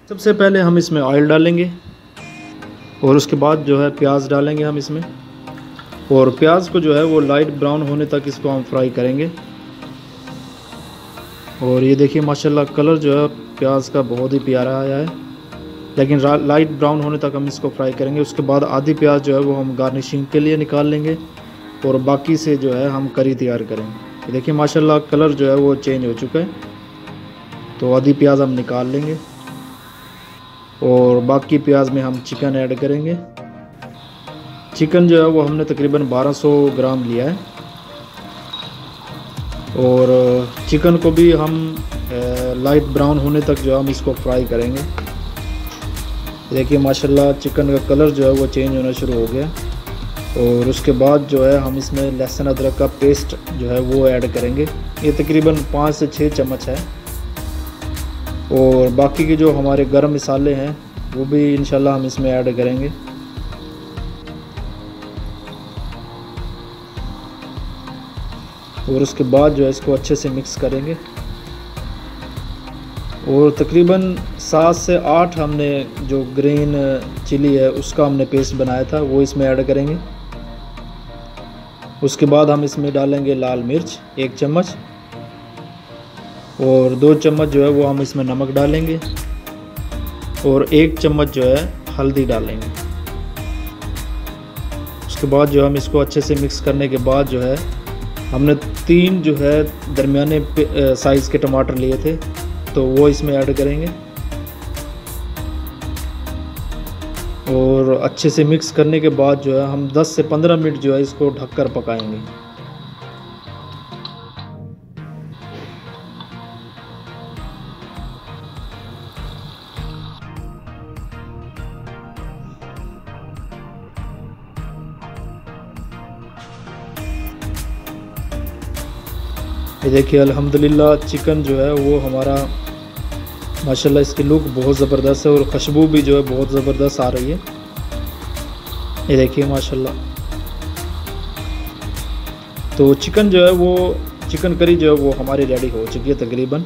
सबसे पहले हम इसमें ऑयल डालेंगे और उसके बाद जो है प्याज डालेंगे हम इसमें, और प्याज को जो है वो लाइट ब्राउन होने तक इसको हम फ्राई करेंगे। और ये देखिए माशाल्लाह कलर जो है प्याज का बहुत ही प्यारा आया है, लेकिन लाइट ब्राउन होने तक हम इसको फ्राई करेंगे। उसके बाद आधी प्याज जो है वो हम गार्निशिंग के लिए निकाल लेंगे और बाकी से जो है हम करी तैयार करेंगे। देखिए माशाल्लाह कलर जो है वो चेंज हो चुका है, तो आधी प्याज हम निकाल लेंगे और बाकी प्याज में हम चिकन ऐड करेंगे। चिकन जो है वो हमने तकरीबन 1200 ग्राम लिया है, और चिकन को भी हम लाइट ब्राउन होने तक जो है हम इसको फ्राई करेंगे। देखिए माशाल्लाह चिकन का कलर जो है वो चेंज होना शुरू हो गया। और उसके बाद जो है हम इसमें लहसुन अदरक का पेस्ट जो है वो ऐड करेंगे। ये तकरीबन 5 से 6 चम्मच है। और बाकी के जो हमारे गरम मसाले हैं वो भी इंशाल्लाह हम इसमें ऐड करेंगे। और उसके बाद जो है इसको अच्छे से मिक्स करेंगे। और तकरीबन 7 से 8 हमने जो ग्रीन चिली है उसका हमने पेस्ट बनाया था वो इसमें ऐड करेंगे। उसके बाद हम इसमें डालेंगे लाल मिर्च 1 चम्मच, और 2 चम्मच जो है वो हम इसमें नमक डालेंगे, और 1 चम्मच जो है हल्दी डालेंगे। उसके बाद जो हम इसको अच्छे से मिक्स करने के बाद जो है हमने 3 जो है दरमियाने साइज़ के टमाटर लिए थे तो वो इसमें ऐड करेंगे। और अच्छे से मिक्स करने के बाद जो है हम 10 से 15 मिनट जो है इसको ढककर पकाएंगे। ये देखिए अल्हम्दुलिल्लाह चिकन जो है वो हमारा माशाल्लाह इसकी लुक बहुत ज़बरदस्त है और खुशबू भी जो है बहुत ज़बरदस्त आ रही है। ये देखिए माशाल्लाह। तो चिकन जो है वो चिकन करी जो है वो हमारी रेडी हो चुकी है तकरीबन।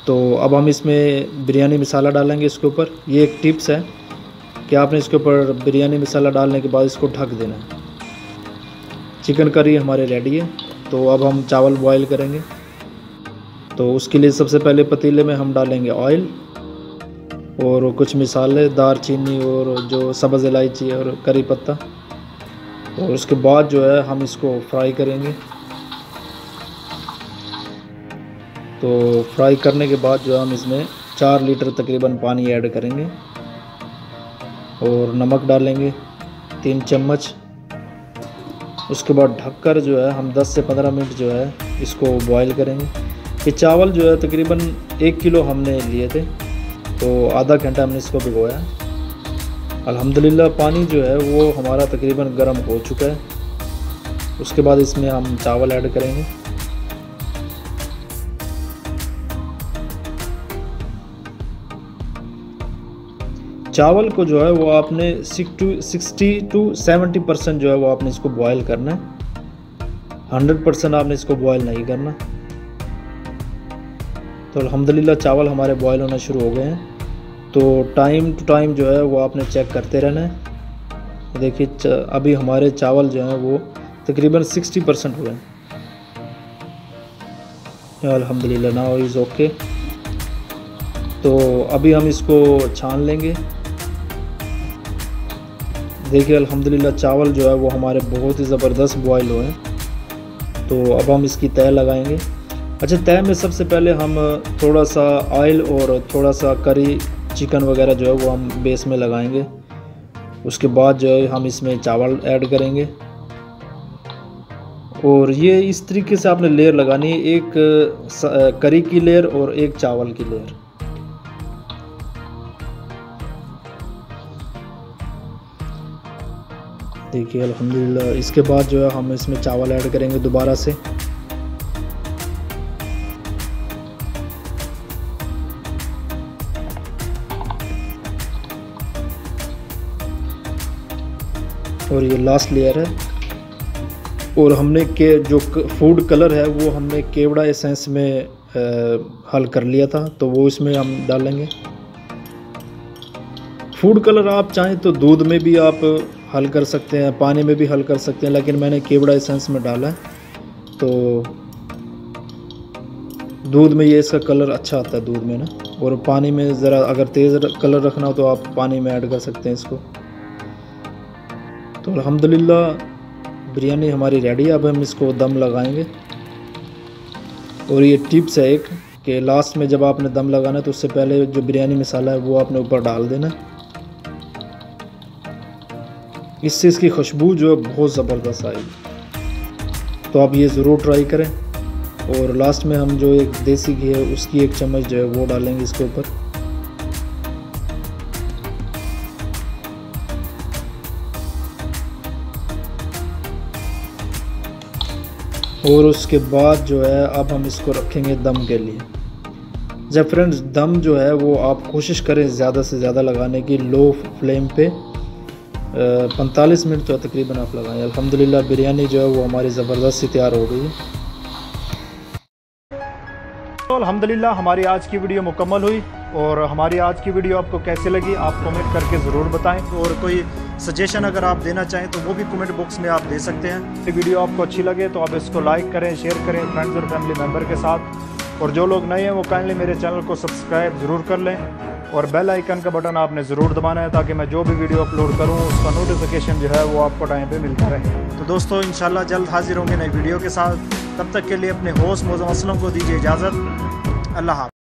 तो अब हम इसमें बिरयानी मसाला डालेंगे इसके ऊपर। ये एक टिप्स है कि आपने इसके ऊपर बिरयानी मसाला डालने के बाद इसको ढक देना है। चिकन करी हमारे रेडी है। तो अब हम चावल बॉईल करेंगे। तो उसके लिए सबसे पहले पतीले में हम डालेंगे ऑयल और कुछ मसाले, दालचीनी और जो सब्ज़ इलायची और करी पत्ता, और उसके बाद जो है हम इसको फ्राई करेंगे। तो फ्राई करने के बाद जो हम इसमें 4 लीटर तकरीबन पानी ऐड करेंगे और नमक डालेंगे 3 चम्मच। उसके बाद ढककर जो है हम 10 से 15 मिनट जो है इसको बॉईल करेंगे। ये चावल जो है तकरीबन 1 किलो हमने लिए थे, तो आधा घंटा हमने इसको भिगोया। अल्हम्दुलिल्लाह पानी जो है वो हमारा तकरीबन गर्म हो चुका है। उसके बाद इसमें हम चावल ऐड करेंगे। चावल को जो है वो आपने 60 to 70% जो है वो आपने इसको बॉयल करना है। 100% आपने इसको बॉयल नहीं करना। तो अल्हम्दुलिल्लाह चावल हमारे बॉयल होना शुरू हो गए हैं। तो टाइम टू टाइम जो है वो आपने चेक करते रहना है। देखिए अभी हमारे चावल जो हैं वो तकरीबन 60% हुए हैं। अल्हम्दुलिल्लाह नाउ इज़ ओके। तो अभी हम इसको छान लेंगे। देखिए अल्हम्दुलिल्लाह चावल जो है वो हमारे बहुत ही ज़बरदस्त बॉयल हुए हैं। तो अब हम इसकी तय लगाएंगे। अच्छा, तय में सबसे पहले हम थोड़ा सा ऑयल और थोड़ा सा करी चिकन वगैरह जो है वो हम बेस में लगाएंगे। उसके बाद जो है हम इसमें चावल ऐड करेंगे और ये इस तरीके से आपने लेयर लगानी है, एक करी की लेयर और एक चावल की लेयर। देखिए अल्हम्दुलिल्लाह। इसके बाद जो है हम इसमें चावल ऐड करेंगे दोबारा से। और ये लास्ट लेयर है। और हमने के जो फूड कलर है वो हमने केवड़ा एसेंस में हल कर लिया था, तो वो इसमें हम डालेंगे। फूड कलर आप चाहें तो दूध में भी आप हल कर सकते हैं, पानी में भी हल कर सकते हैं, लेकिन मैंने केवड़ा एसेंस में डाला है। तो दूध में ये इसका कलर अच्छा आता है दूध में ना, और पानी में ज़रा अगर तेज़ कलर रखना हो तो आप पानी में ऐड कर सकते हैं इसको। तो अल्हम्दुलिल्लाह बिरयानी हमारी रेडी है। अब हम इसको दम लगाएंगे। और ये टिप्स है एक कि लास्ट में जब आपने दम लगाना है तो उससे पहले जो बिरयानी मसाला है वो आपने ऊपर डाल देना। इससे इसकी खुशबू जो है बहुत ज़बरदस्त आएगी। तो आप ये ज़रूर ट्राई करें। और लास्ट में हम जो एक देसी घी है उसकी एक चम्मच जो है वो डालेंगे इसके ऊपर। और उसके बाद जो है अब हम इसको रखेंगे दम के लिए। जब फ्रेंड्स दम जो है वो आप कोशिश करें ज़्यादा से ज़्यादा लगाने की, लो फ्लेम पे 45 मिनट तो तकरीबन आप लगाएं। अल्हम्दुलिल्लाह बिरयानी जो है वो हमारी ज़बरदस्त सी तैयार हो गई है। तो अल्हम्दुलिल्लाह हमारी आज की वीडियो मुकम्मल हुई। और हमारी आज की वीडियो आपको कैसे लगी आप कमेंट करके ज़रूर बताएं। और कोई सजेशन अगर आप देना चाहें तो वो भी कमेंट बॉक्स में आप दे सकते हैं। ये वीडियो आपको अच्छी लगे तो आप इसको लाइक करें, शेयर करें फ्रेंड्स और फैमिली मेम्बर के साथ। और जो लोग नए हैं वो काइंडली मेरे चैनल को सब्सक्राइब ज़रूर कर लें। और बेल आइकन का बटन आपने ज़रूर दबाना है ताकि मैं जो भी वीडियो अपलोड करूँ उसका नोटिफिकेशन जो है वो आपको टाइम पे मिलता रहे। तो दोस्तों इंशाल्लाह जल्द हाजिर होंगे नई वीडियो के साथ। तब तक के लिए अपने होस्ट मौजूद मसलों को दीजिए इजाज़त। अल्लाह हाफ़िज़।